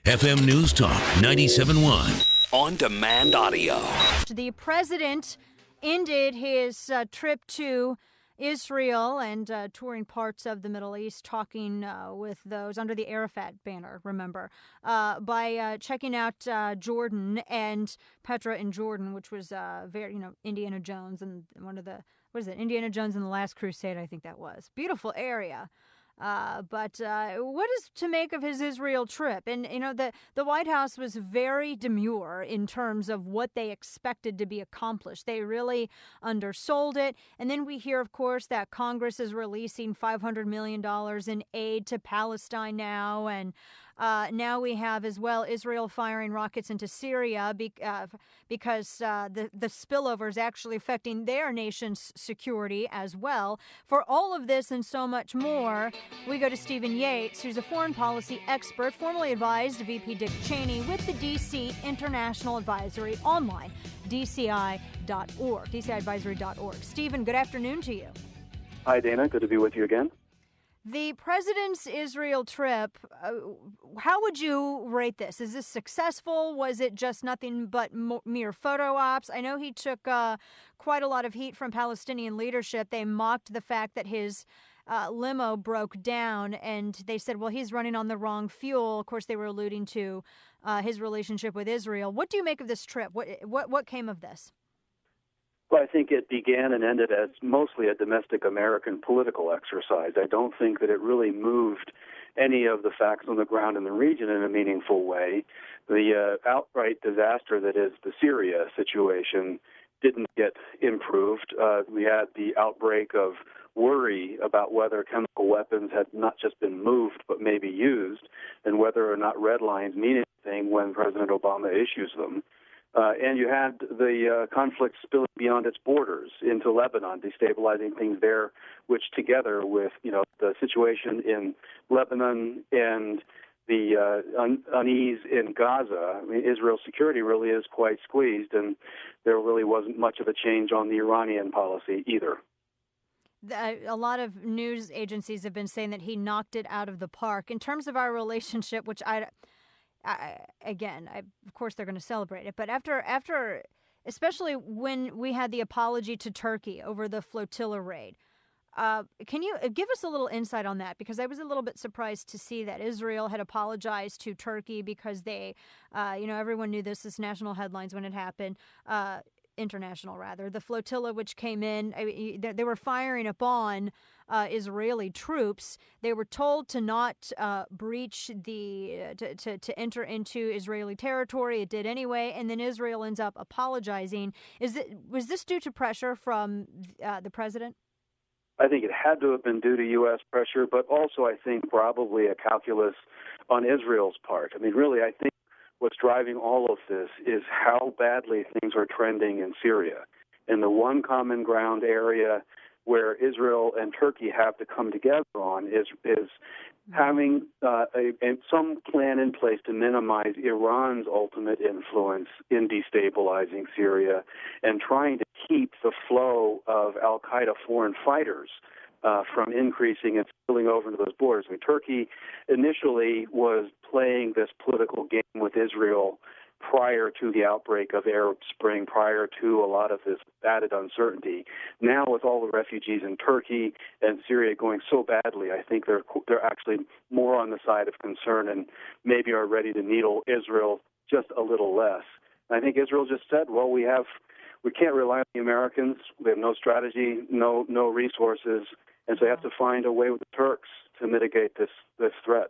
FM News Talk 97.1. On-demand audio. The president ended his trip to Israel and touring parts of the Middle East, talking with those under the Arafat banner, remember, by checking out Jordan and Petra in Jordan, which was very, Indiana Jones and Indiana Jones and the Last Crusade, I think that was. Beautiful area. But what is to make of his Israel trip? And, the White House was very demure in terms of what they expected to be accomplished. They really undersold it. And then we hear, of course, that Congress is releasing $500 million in aid to Palestine now. And now we have as well Israel firing rockets into Syria because the spillover is actually affecting their nation's security as well. For all of this and so much more, we go to Stephen Yates, who's a foreign policy expert, formerly advised VP Dick Cheney with the DC International Advisory online, DCI.org, DCIadvisory.org. Stephen, good afternoon to you. Hi, Dana. Good to be with you again. The president's Israel trip, how would you rate this? Is this successful? Was it just nothing but mere photo ops? I know he took quite a lot of heat from Palestinian leadership. They mocked the fact that his limo broke down, and they said, well, he's running on the wrong fuel. Of course, they were alluding to his relationship with Israel. What do you make of this trip? What came of this? Well, I think it began and ended as mostly a domestic American political exercise. I don't think that it really moved any of the facts on the ground in the region in a meaningful way. The outright disaster that is the Syria situation didn't get improved. We had the outbreak of worry about whether chemical weapons had not just been moved but maybe used, and whether or not red lines mean anything when President Obama issues them. And you had the conflict spilling beyond its borders into Lebanon, destabilizing things there, which together with, the situation in Lebanon and the unease in Gaza, Israel's security really is quite squeezed, and there really wasn't much of a change on the Iranian policy either. A lot of news agencies have been saying that he knocked it out of the park. In terms of our relationship, which of course they're going to celebrate it, but after, especially when we had the apology to Turkey over the flotilla raid, can you give us a little insight on that? Because I was a little bit surprised to see that Israel had apologized to Turkey because they, everyone knew this is national headlines when it happened. International, rather. The flotilla which came in, they were firing upon Israeli troops. They were told to not breach to enter into Israeli territory. It did anyway, and then Israel ends up apologizing. Was this due to pressure from the president? I think it had to have been due to U.S. pressure, but also I think probably a calculus on Israel's part. Really, I think what's driving all of this is how badly things are trending in Syria. And the one common ground area where Israel and Turkey have to come together on is having some plan in place to minimize Iran's ultimate influence in destabilizing Syria and trying to keep the flow of al-Qaeda foreign fighters from increasing and spilling over into those borders. Turkey initially was playing this political game with Israel prior to the outbreak of Arab Spring, prior to a lot of this added uncertainty. Now, with all the refugees in Turkey and Syria going so badly, I think they're actually more on the side of concern and maybe are ready to needle Israel just a little less. And I think Israel just said, well, we can't rely on the Americans. We have no strategy, no resources, and so you have to find a way with the Turks to mitigate this threat.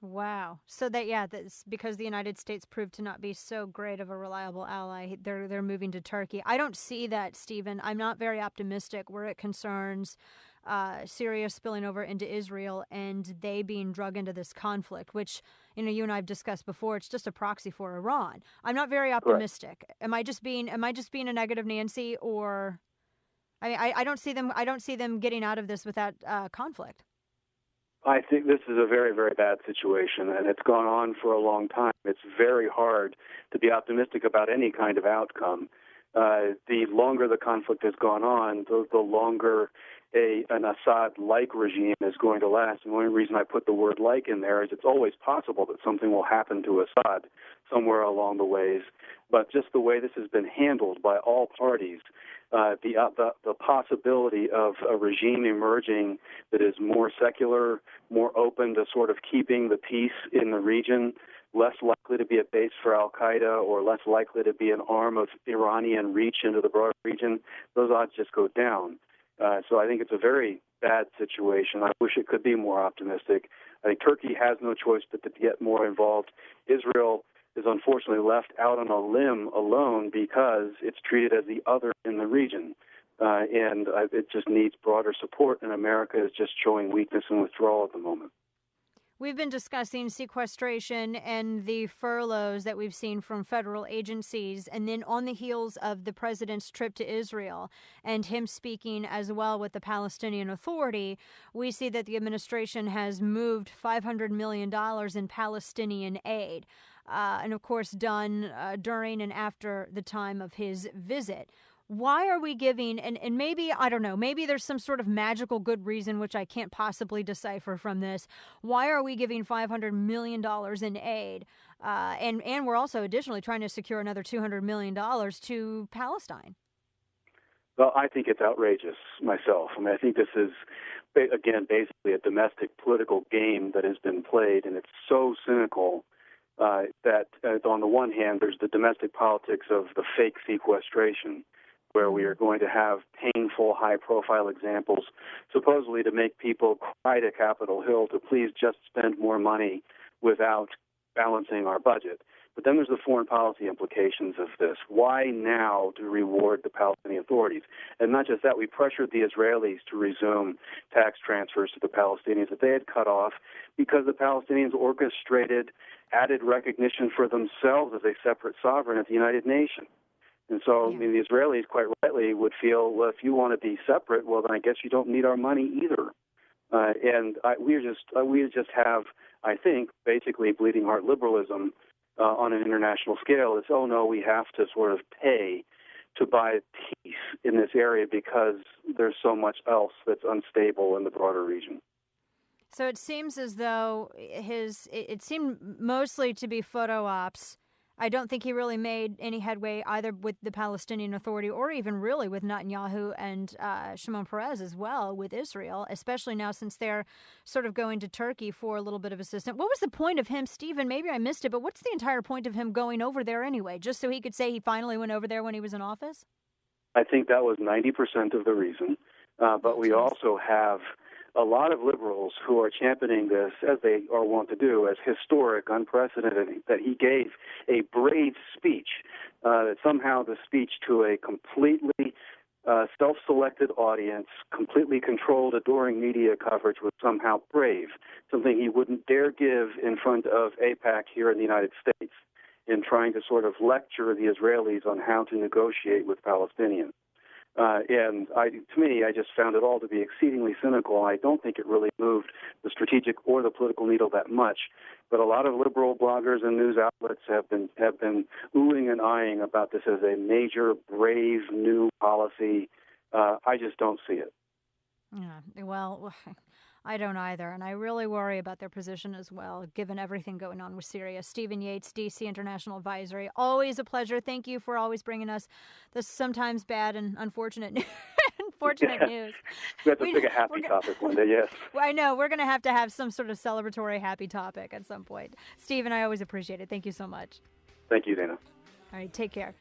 Wow. So that's because the United States proved to not be so great of a reliable ally. They're moving to Turkey. I don't see that, Stephen. I'm not very optimistic where it concerns Syria spilling over into Israel and they being drug into this conflict, which, you and I have discussed before. It's just a proxy for Iran. I'm not very optimistic. Correct. Am I just being a negative Nancy, or I don't see them getting out of this without conflict. I think this is a very, very bad situation, and it's gone on for a long time. It's very hard to be optimistic about any kind of outcome. The longer the conflict has gone on, the longer an Assad-like regime is going to last. And the only reason I put the word "like" in there is it's always possible that something will happen to Assad somewhere along the ways. But just the way this has been handled by all parties, the possibility of a regime emerging that is more secular, more open to sort of keeping the peace in the region, less likely to be a base for al-Qaeda or less likely to be an arm of Iranian reach into the broader region, those odds just go down. So I think it's a very bad situation. I wish it could be more optimistic. I think Turkey has no choice but to get more involved. Israel is unfortunately left out on a limb alone because it's treated as the other in the region. And it just needs broader support, and America is just showing weakness and withdrawal at the moment. We've been discussing sequestration and the furloughs that we've seen from federal agencies, and then on the heels of the president's trip to Israel and him speaking as well with the Palestinian Authority, we see that the administration has moved $500 million in Palestinian aid, and of course done during and after the time of his visit. Why are we giving, and maybe, I don't know, maybe there's some sort of magical good reason, which I can't possibly decipher from this. Why are we giving $500 million in aid? And we're also additionally trying to secure another $200 million to Palestine. Well, I think it's outrageous myself. I mean, I think this is, again, basically a domestic political game that has been played, and it's so cynical that on the one hand, there's the domestic politics of the fake sequestration, where we are going to have painful, high-profile examples, supposedly to make people cry to Capitol Hill to please just spend more money without balancing our budget. But then there's the foreign policy implications of this. Why now to reward the Palestinian authorities? And not just that, we pressured the Israelis to resume tax transfers to the Palestinians that they had cut off because the Palestinians orchestrated added recognition for themselves as a separate sovereign at the United Nations. And so, I mean, the Israelis, quite rightly, would feel, well, if you want to be separate, well, then I guess you don't need our money either. We just have, I think, basically bleeding heart liberalism on an international scale. It's, oh, no, we have to sort of pay to buy peace in this area because there's so much else that's unstable in the broader region. So it seems as though it seemed mostly to be photo ops. I don't think he really made any headway either with the Palestinian Authority or even really with Netanyahu and Shimon Peres as well with Israel, especially now since they're sort of going to Turkey for a little bit of assistance. What was the point of him, Stephen? Maybe I missed it, but what's the entire point of him going over there anyway? Just so he could say he finally went over there when he was in office? I think that was 90% of the reason. But we also have a lot of liberals who are championing this, as they are wont to do, as historic, unprecedented, that he gave a brave speech, that somehow the speech to a completely self-selected audience, completely controlled, adoring media coverage was somehow brave, something he wouldn't dare give in front of AIPAC here in the United States, in trying to sort of lecture the Israelis on how to negotiate with Palestinians. To me, I just found it all to be exceedingly cynical. I don't think it really moved the strategic or the political needle that much. But a lot of liberal bloggers and news outlets have been oohing and eyeing about this as a major, brave new policy. I just don't see it. Yeah, well, I don't either, and I really worry about their position as well, given everything going on with Syria. Stephen Yates, D.C. International Advisory, always a pleasure. Thank you for always bringing us this sometimes bad and unfortunate news. News. We have to pick a happy topic one day, yes. Well, I know. We're going to have some sort of celebratory happy topic at some point. Stephen, I always appreciate it. Thank you so much. Thank you, Dana. All right, take care.